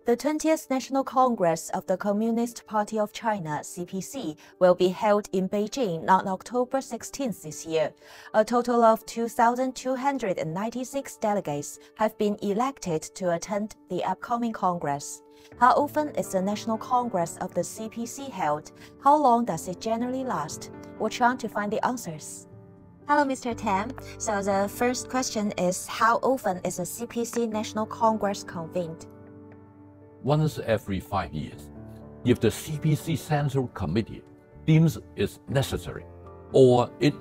The 20th National Congress of the Communist Party of China, CPC, will be held in Beijing on October 16th this year. A total of 2,296 delegates have been elected to attend the upcoming Congress. How often is the National Congress of the CPC held? How long does it generally last? We're trying to find the answers. Hello, Mr. Tam. So the first question is, how often is the CPC National Congress convened? Once every 5 years, if the CPC Central Committee deems it necessary, or it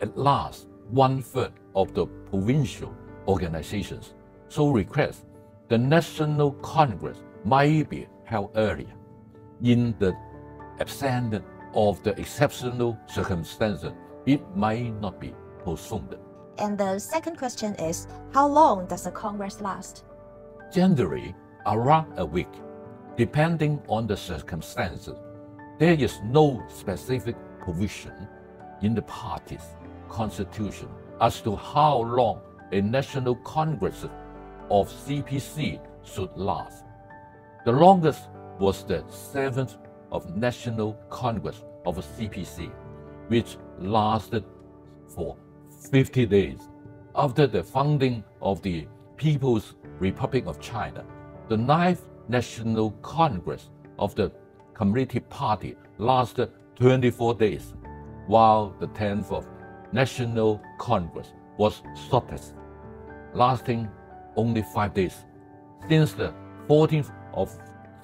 at last 1/3 of the provincial organizations so request, the National Congress might be held earlier. In the absence of the exceptional circumstances, it might not be postponed. And the second question is, how long does the Congress last? Generally, around a week, depending on the circumstances. There is no specific provision in the party's constitution as to how long a National Congress of CPC should last. The longest was the 7th of National Congress of CPC, which lasted for 50 days. After the founding of the People's Republic of China, the 9th National Congress of the Communist Party lasted 24 days, while the 10th of National Congress was shortest, lasting only 5 days. Since the 14th of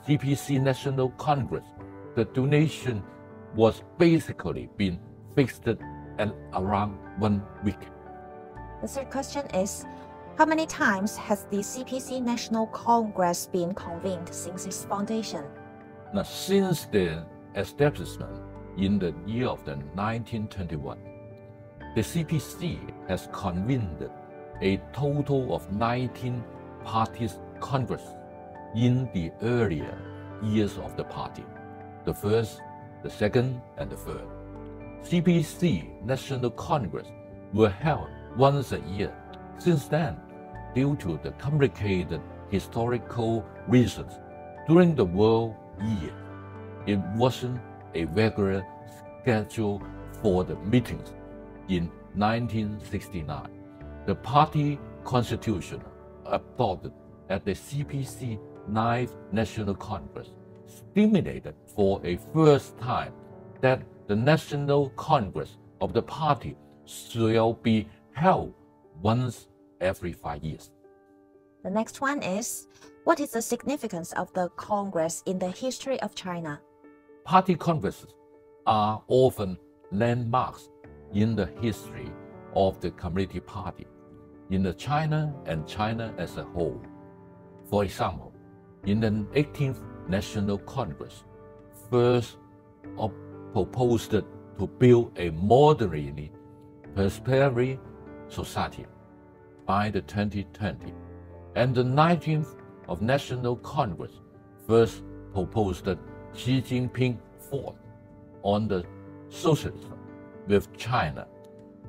CPC National Congress, the duration was basically been fixed at around 1 week. The third question is, how many times has the CPC National Congress been convened since its foundation? Now, since the establishment in the year of 1921, the CPC has convened a total of 19 parties congress in the earlier years of the party, the first, the second, and the third. CPC National Congress were held once a year. Since then, due to the complicated historical reasons, during the war year, it wasn't a regular schedule for the meetings. In 1969, the party constitution adopted at the CPC 9th National Congress stipulated for a first time that the National Congress of the party shall be held once every 5 years. The next one is, what is the significance of the Congress in the history of China? Party congresses are often landmarks in the history of the Communist Party, in the China and China as a whole. For example, in the 18th National Congress, first proposed to build a moderately prosperous society by the 2020, and the 19th of National Congress first proposed Xi Jinping fought on the socialism with China,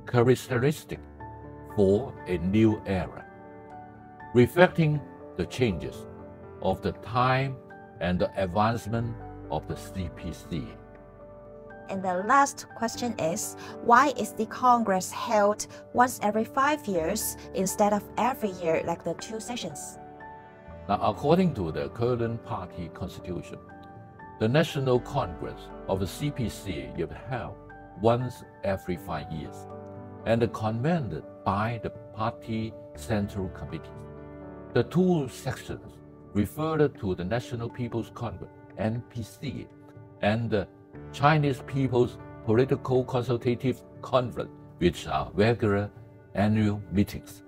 characteristic for a new era, reflecting the changes of the time and the advancement of the CPC. And the last question is, why is the Congress held once every 5 years instead of every year like the 2 sessions? Now, according to the current party constitution, the National Congress of the CPC is held once every 5 years and convened by the party central committees. The 2 sections referred to the National People's Congress, NPC, and the Chinese People's Political Consultative Conference, which are regular annual meetings.